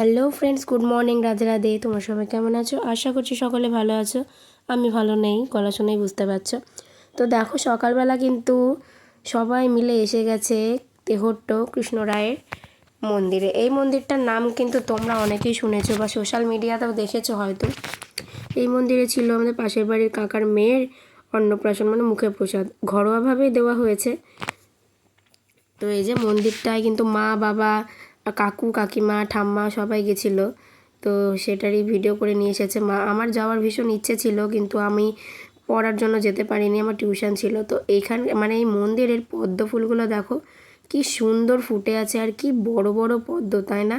Hello friends, good morning, Radhe Radhe. তোমরা সবাই কেমন আছো? আশা করছি সকলে ভালো আছো। আমি ভালো নেই, গলা শুনেই বুঝতে পারছো। তো দেখো, সকালবেলা কিন্তু সবাই মিলে এসে গেছে তেহট্ট কৃষ্ণরায়ের মন্দিরে। এই মন্দিরটার নাম কিন্তু তোমরা অনেকেই শুনেছো বা সোশ্যাল মিডিয়াতেও দেখেছো হয়তো। এই মন্দিরে ছিল আমাদের পাশের বাড়ির কাকার মেয়ের অন্নপ্রাশন, মানে মুখে প্রসাদ ঘরোয়াভাবেই দেওয়া হয়েছে। তো এই যে মন্দিরটায় কিন্তু মা, বাবা, কাকু, কাকিমা, ঠাম্মা সবাই গেছিলো। তো সেটারই ভিডিও করে নিয়ে এসেছে মা। আমার যাওয়ার ভীষণ ইচ্ছে ছিল, কিন্তু আমি পড়ার জন্য যেতে পারিনি, আমার টিউশন ছিল। তো এইখানে মানে এই মন্দিরের পদ্ম ফুলগুলো দেখো কি সুন্দর ফুটে আছে, আর কি বড় বড় পদ্ম, তাই না?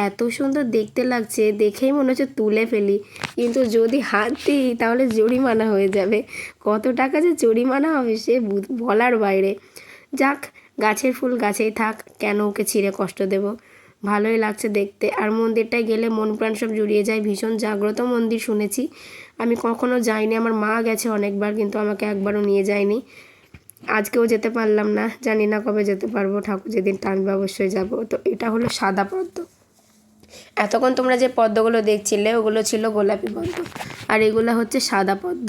এত সুন্দর দেখতে লাগছে, দেখেই মনে হচ্ছে তুলে ফেলি, কিন্তু যদি হাত দিই তাহলে জরিমানা হয়ে যাবে। কত টাকা যে জরিমানা হবে সে বলার বাইরে। যাক, গাছের ফুল গাছেই থাক, কেন ওকে ছিঁড়ে কষ্ট দেব। ভালোই লাগছে দেখতে। আর মন্দিরটায় গেলে মন প্রাণ সব জুড়িয়ে যায়। ভীষণ জাগ্রত মন্দির শুনেছি, আমি কখনো যাইনি। আমার মা গেছে অনেকবার, কিন্তু আমাকে একবারও নিয়ে যায়নি। আজকেও যেতে পারলাম না, জানি না কবে যেতে পারবো। ঠাকুর যেদিন টানবে অবশ্যই যাব। তো এটা হলো সাদা পদ্ম। এতক্ষণ তোমরা যে পদ্মগুলো দেখছিলে ওগুলো ছিল গোলাপি পদ্ম, আর এগুলো হচ্ছে সাদা পদ্ম।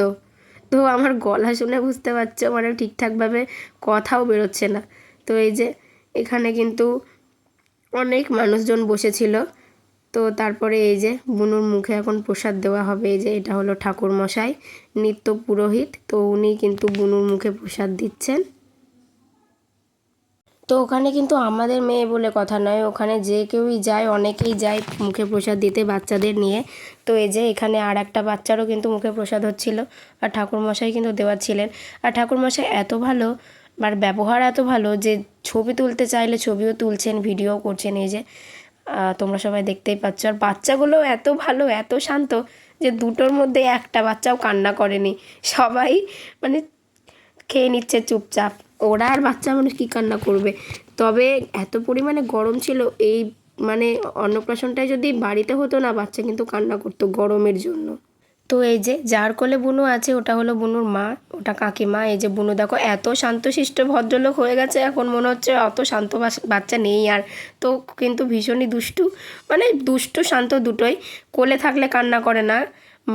তো আমার গলা শুনে বুঝতে পারছো, মানে ঠিকঠাকভাবে কথাও বেরোচ্ছে না। তো এই যে এখানে কিন্তু অনেক মানুষজন বসেছিল। তো তারপরে এই যে বুনুর মুখে এখন প্রসাদ দেওয়া হবে। এই যে এটা হলো ঠাকুর মশাই, নিত্য পুরোহিত। তো উনি কিন্তু বুনুর মুখে প্রসাদ দিচ্ছেন। তো ওখানে কিন্তু আমাদের মেয়ে বলে কথা নয়, ওখানে যে কেউই যায়, অনেকেই যায় মুখে প্রসাদ দিতে বাচ্চাদের নিয়ে। তো এই যে এখানে আর একটা বাচ্চারও কিন্তু মুখে প্রসাদ হচ্ছিল, আর ঠাকুরমশাই কিন্তু দেওয়াচ্ছিলেন। আর ঠাকুরমশাই এত ভালো, আর ব্যবহার এত ভালো যে ছবি তুলতে চাইলে ছবিও তুলছেন, ভিডিও করছেন। এই যে তোমরা সবাই দেখতেই পাচ্ছ। আর বাচ্চাগুলো এত ভালো, এত শান্ত, যে দুটোর মধ্যে একটা বাচ্চাও কান্না করেনি। সবাই মানে খেয়ে নিচ্ছে চুপচাপ। ওরা আর বাচ্চা মানুষ কী কান্না করবে। তবে এত পরিমাণে গরম ছিল, এই মানে অন্নপ্রাশনটায় যদি বাড়িতে হতো না, বাচ্চা কিন্তু কান্না করতো গরমের জন্য। তো এই যে যার কোলে বুনু আছে ওটা হলো বুনুর মা, ওটা কাকিমা। এই যে বুনু দেখো এত শান্তশিষ্ট ভদ্রলোক হয়ে গেছে, এখন মনে হচ্ছে অত শান্ত বাচ্চা নেই আর। তো কিন্তু ভীষণই দুষ্টু, মানে দুষ্টু শান্ত দুটোই। কোলে থাকলে কান্না করে না,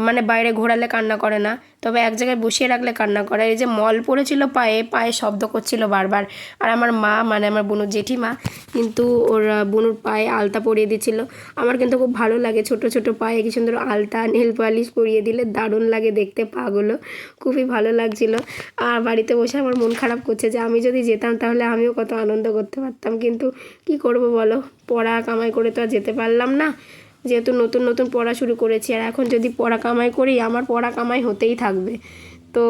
মানে বাইরে ঘোরালে কান্না করে না, তবে এক জায়গায় বসিয়ে রাখলে কান্না করে। এই যে মল পড়েছিল পায়ে, পায়ে শব্দ করছিল বারবার। আর আমার মা, মানে আমার বুনুর জেঠিমা, কিন্তু ওর বুনুর পায়ে আলতা পরিয়ে দিচ্ছিল। আমার কিন্তু খুব ভালো লাগে ছোট ছোট পায়ে কি সুন্দর আলতা, নেল পালিশ পরিয়ে দিলে দারুণ লাগে দেখতে পাগুলো। খুবই ভালো লাগছিল। আর বাড়িতে বসে আমার মন খারাপ করছে যে আমি যদি যেতাম তাহলে আমিও কত আনন্দ করতে পারতাম, কিন্তু কি করব বলো, পড়া কামাই করে তো আর যেতে পারলাম না। যেহেতু নতুন নতুন পড়া শুরু করেছি, আর এখন যদি পড়া কামাই করি, আমার পড়া কামাই হতেই থাকবে। তো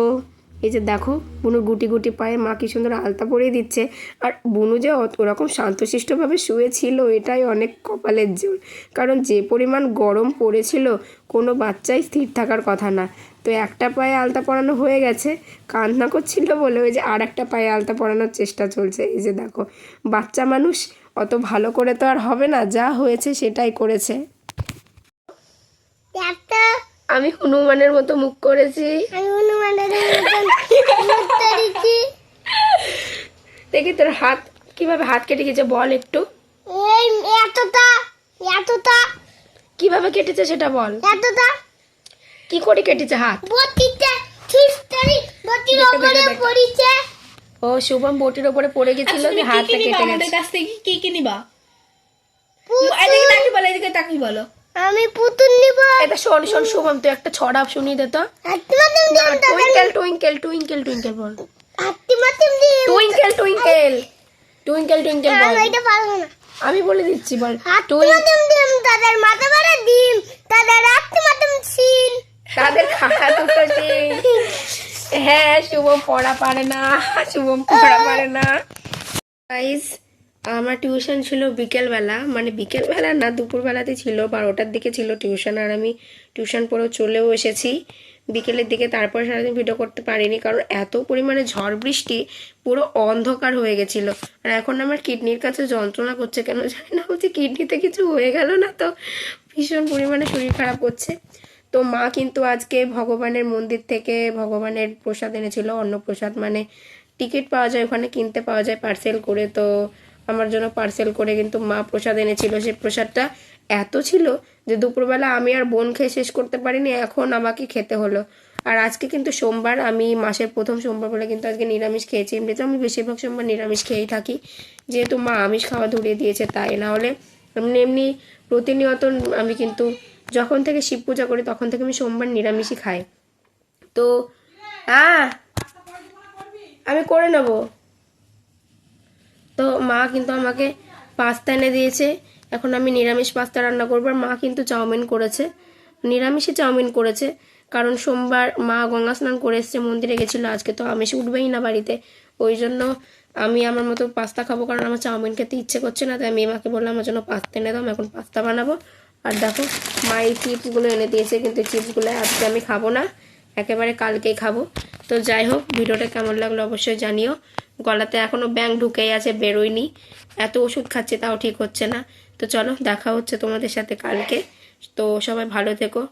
এই যে দেখো বুনুর গুটি গুটি পায়ে মা কি সুন্দর আলতা পরিয়ে দিচ্ছে। আর বুনু যে ওরকম শান্তশিষ্টভাবে শুয়েছিল, এটাই অনেক কপালের জোর। কারণ যে পরিমাণ গরম পড়েছিল, কোনো বাচ্চাই স্থির থাকার কথা না। তো একটা পায়ে আলতা পরানো হয়ে গেছে, কান্না করছিল বলে ওই যে আর একটা পায়ে আলতা পরানোর চেষ্টা চলছে। এই যে দেখো, বাচ্চা মানুষ অত ভালো করে তো আর হবে না, যা হয়েছে সেটাই করেছে। আমি হনুমানের মতো মুখ করেছি, দেখি তোর হাত কিভাবে হাত কেটে গেছে বল একটু। কিভাবে কেটেছে সেটা বল। কি করে কেটেছে হাত? ও শুভম বটির ওপরে পড়ে গেছিল, হাতটা কেটে গেছে। কাছ থেকে কি কি নিবা? এদিকে তাকি বলো, এদিকে তাকি বলো। আমি পুতুল নিব। এটা শোন শোন শুভম, তুই একটা ছড়া শুনিয়ে দে তো। টুইঙ্কেল টুইঙ্কেল টুইঙ্কেল টুইঙ্কেল বল। টুইঙ্কেল টুইঙ্কেল টুইঙ্কেল টুইঙ্কেল বল। এটা পারবো না। আমি বলে দিচ্ছি, বল। তাদের মাথা ভরা ডিম, তাদের আত্মামাতম সিন, তাদের খাওয়া দুটো সিন। হ্যাঁ, শুভম পড়া পারে না, শুভম পড়া পারে না। গাইস, আমার টিউশন ছিল বিকেলবেলা, মানে বিকেলবেলা না, দুপুরবেলাতে ছিল, 12টার দিকে ছিল টিউশন। আর আমি টিউশন পড়েও চলেও এসেছি বিকেলের দিকে। তারপর সারাদিন ভিডিও করতে পারিনি, কারণ এত পরিমাণে ঝড় বৃষ্টি, পুরো অন্ধকার হয়ে গেছিলো। আর এখন আমার কিডনির কাছে যন্ত্রণা করছে, কেন জানি না, বলছি কিডনিতে কিছু হয়ে গেল না তো, ভীষণ পরিমাণে শরীর খারাপ করছে। তো মা কিন্তু আজকে ভগবানের মন্দির থেকে ভগবানের প্রসাদ এনেছিল, অন্নপ্রসাদ, মানে টিকিট পাওয়া যায় ওখানে, কিনতে পাওয়া যায় পার্সেল করে। তো আমার জন্য পার্সেল করে কিন্তু মা প্রসাদ এনেছিল। সেই প্রসাদটা এত ছিল যে দুপুরবেলা আমি আর বোন খেয়ে শেষ করতে পারিনি, এখন আমাকে খেতে হলো। আর আজকে কিন্তু সোমবার, আমি মাসের প্রথম সোমবার বলে কিন্তু আজকে নিরামিষ খেয়েছি। এমনিতে আমি বেশিরভাগ সোমবার নিরামিষ খেয়েই থাকি, যেহেতু মা আমিষ খাওয়া ধরিয়ে দিয়েছে তাই। না হলে এমনি এমনি প্রতিনিয়ত আমি কিন্তু যখন থেকে শিব পূজা করি তখন থেকে আমি সোমবার নিরামিষই খাই। তো আমি করে নেব। তো মা কিন্তু আমাকে পাস্তা এনে দিয়েছে, এখন আমি নিরামিষ পাস্তা রান্না করবো। আর মা কিন্তু চাউমিন করেছে, নিরামিষই চাউমিন করেছে, কারণ সোমবার মা গঙ্গা স্নান করে এসছে, মন্দিরে গেছিলো, আজকে তো আমিষ উঠবেই না বাড়িতে। ওই জন্য আমি আমার মতো পাস্তা খাবো, কারণ আমার চাউমিন খেতে ইচ্ছে করছে না। তাই আমি মাকে বললাম আমার জন্য পাস্তা এনে দাও, আমি এখন পাস্তা বানাবো। আর দেখো মা এই চিপসগুলো এনে দিয়েছে, কিন্তু চিপসগুলো আজকে আমি খাবো না, একেবারে কালকেই খাবো। তো যাই হোক, ভিডিওটা কেমন লাগলো অবশ্যই জানিও। গলাতে এখনও ব্যাঙ ঢুকেই আছে, বেরোয়নি। এত ওষুধ খাচ্ছে তাও ঠিক হচ্ছে না। তো চলো, দেখা হচ্ছে তোমাদের সাথে কালকে। তো সবাই ভালো থেকো।